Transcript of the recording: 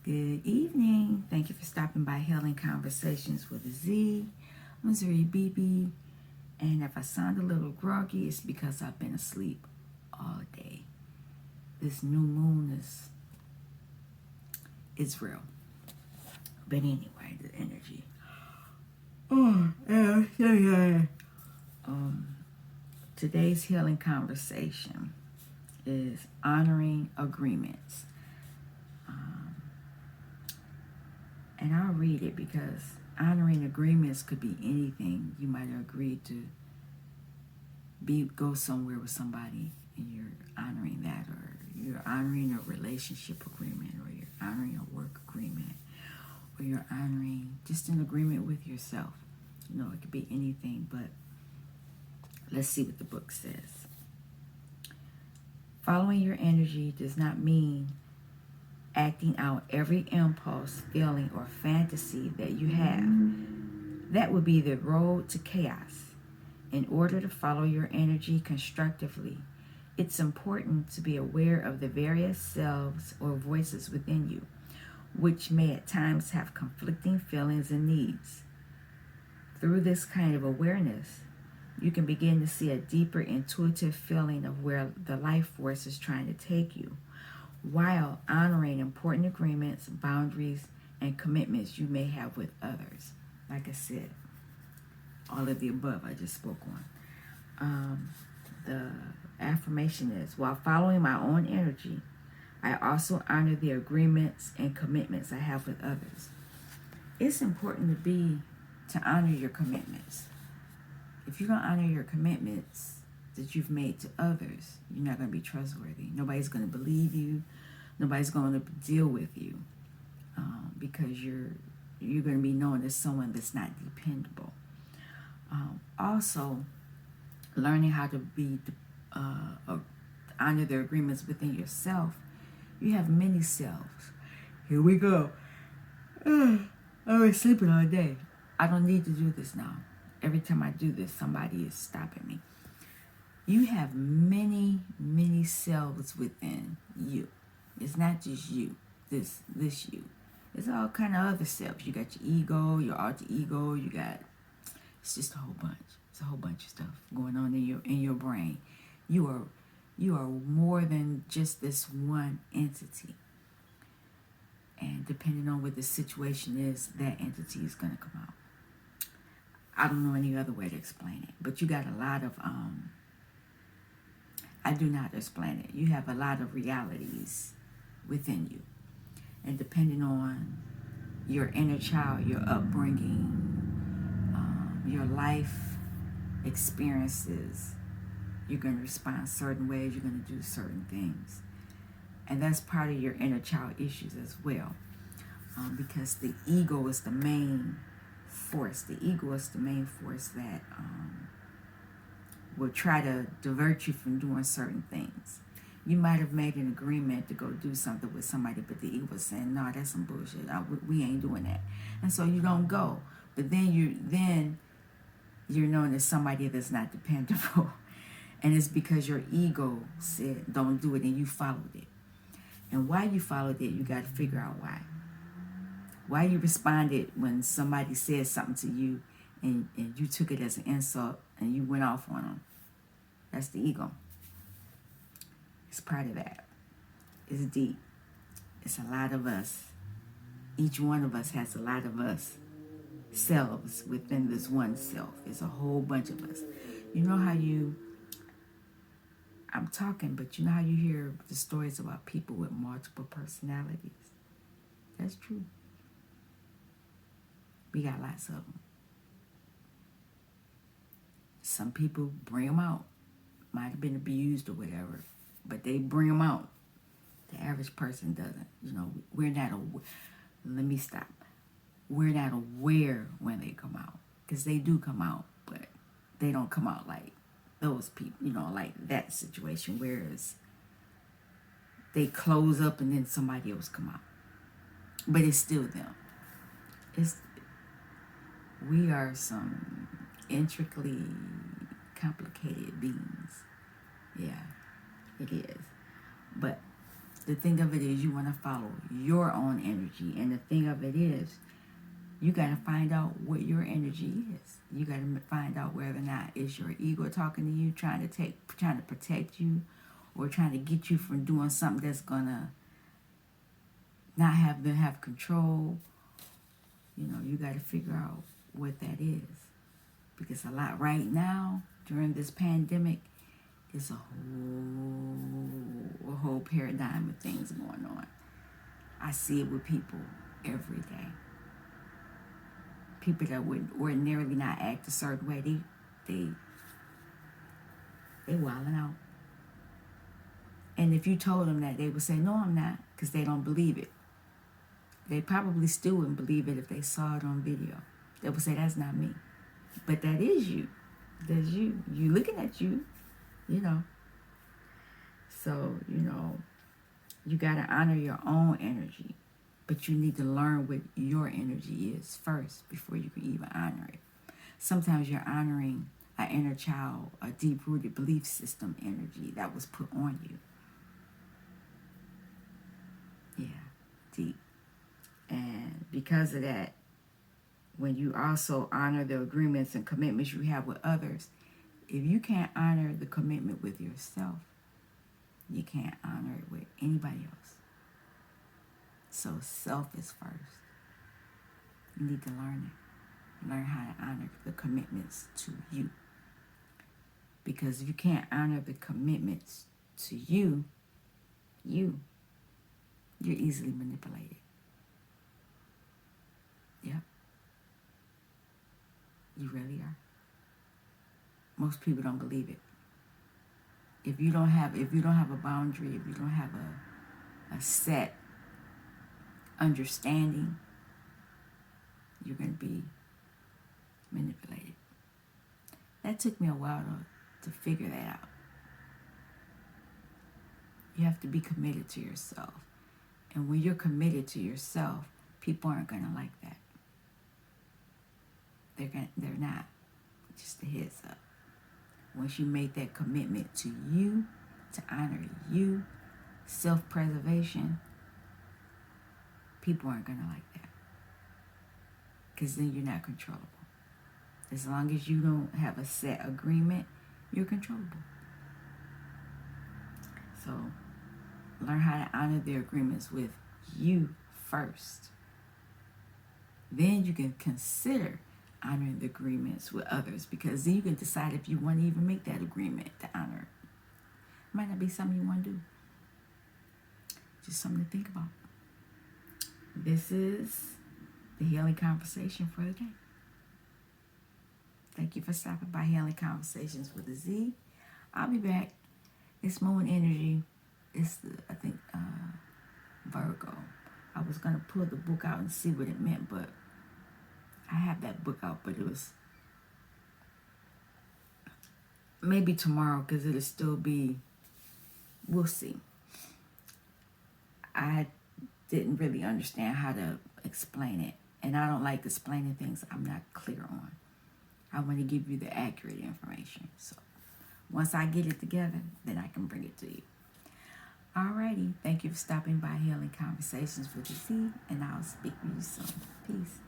Good evening. Thank you for stopping by Healing Conversations with a Z. I'm Zuri BB, and if I sound a little groggy, it's because I've been asleep all day. This new moon is real. But anyway, the energy. Today's healing conversation is honoring agreements. And I'll read it because honoring agreements could be anything. You might have agreed to go somewhere with somebody and you're honoring that, or you're honoring a relationship agreement, or you're honoring a work agreement, or you're honoring just an agreement with yourself. It could be anything, but let's see what the book says. Following your energy does not mean acting out every impulse, feeling, or fantasy that you have. That would be the road to chaos. In order to follow your energy constructively, it's important to be aware of the various selves or voices within you, which may at times have conflicting feelings and needs. Through this kind of awareness, you can begin to see a deeper intuitive feeling of where the life force is trying to take you, while honoring important agreements, boundaries, and commitments you may have with others. Like I said, all of the above I just spoke on. The affirmation is, while following my own energy, I also honor the agreements and commitments I have with others. It's important to honor your commitments. If you don't honor your commitments that you've made to others, you're not going to be trustworthy. Nobody's going to believe you. Nobody's going to deal with you because you're going to be known as someone that's not dependable. Also, learning how to honor their agreements within yourself. You have many selves. Here we go. I was sleeping all day. I don't need to do this now. Every time I do this, somebody is stopping me. You have many, many selves within you. It's not just you, this you. It's all kind of other selves. You got your ego, your alter ego. It's just a whole bunch. It's a whole bunch of stuff going on in your brain. You are more than just this one entity. And depending on what the situation is, that entity is going to come out. I don't know any other way to explain it, but you got a lot of I do not explain it. You have a lot of realities within you. And depending on your inner child, your upbringing, your life experiences, you're going to respond certain ways, you're going to do certain things. And that's part of your inner child issues as well. Because the ego is the main force. The ego is the main force that will try to divert you from doing certain things. You might have made an agreement to go do something with somebody, but the ego is saying, no, that's some bullshit. We ain't doing that. And so you don't go. But then you're known as somebody that's not dependable. And it's because your ego said don't do it and you followed it. And why you followed it, you got to figure out why. Why you responded when somebody said something to you and you took it as an insult and you went off on them. That's the ego. It's part of that. It's deep. It's a lot of us. Each one of us has a lot of us selves within this one self. It's a whole bunch of us. You know how I'm talking, but you know how you hear the stories about people with multiple personalities? That's true. We got lots of them. Some people bring them out. Might have been abused or whatever, but they bring them out. The average person doesn't. We're not aware. Let me stop. We're not aware when they come out, because they do come out, but they don't come out like those people, like that situation, whereas they close up and then somebody else come out. But it's still them. We are some intricately complicated beings. Yeah, it is. But The thing of it is, you want to follow your own energy. And the thing of it is, you got to find out what your energy is. You got to find out whether or not it's your ego talking to you, trying to protect you, or trying to get you from doing something that's going to not have control. You know, you got to figure out what that is. Because a lot right now, during this pandemic, is a whole paradigm of things going on. I see it with people every day. People that would ordinarily not act a certain way, they wilding out. And if you told them that, they would say, no, I'm not, because they don't believe it. They probably still wouldn't believe it if they saw it on video. They would say, that's not me. But that is you. That's you. You looking at you, you know. So, you know, you got to honor your own energy. But you need to learn what your energy is first before you can even honor it. Sometimes you're honoring an inner child, a deep-rooted belief system energy that was put on you. Yeah, deep. And because of that, when you also honor the agreements and commitments you have with others, if you can't honor the commitment with yourself, you can't honor it with anybody else. So self is first. You need to learn it. Learn how to honor the commitments to you. Because if you can't honor the commitments to you, you're easily manipulated. Yep. You really are. Most people don't believe it. If you don't have a boundary, if you don't have a set understanding, you're going to be manipulated. That took me a while to figure that out. You have to be committed to yourself. And when you're committed to yourself, people aren't going to like that. They're not. Just a heads up. Once you make that commitment to you, to honor you, self-preservation, people aren't going to like that. Because then you're not controllable. As long as you don't have a set agreement, you're controllable. So learn how to honor the agreements with you first. Then you can consider honoring the agreements with others, because then you can decide if you want to even make that agreement to honor. It might not be something you want to do. Just something to think about. This is the Healing Conversation for the day. Thank you for stopping by Healing Conversations with a Z. I'll be back. It's Moon Energy. It's Virgo. I was going to pull the book out and see what it meant, but I have that book out, but it was maybe tomorrow, because it'll still be, we'll see. I didn't really understand how to explain it, and I don't like explaining things I'm not clear on. I want to give you the accurate information. So once I get it together, then I can bring it to you. Alrighty, thank you for stopping by Healing Conversations with the Z, and I'll speak with you soon. Peace.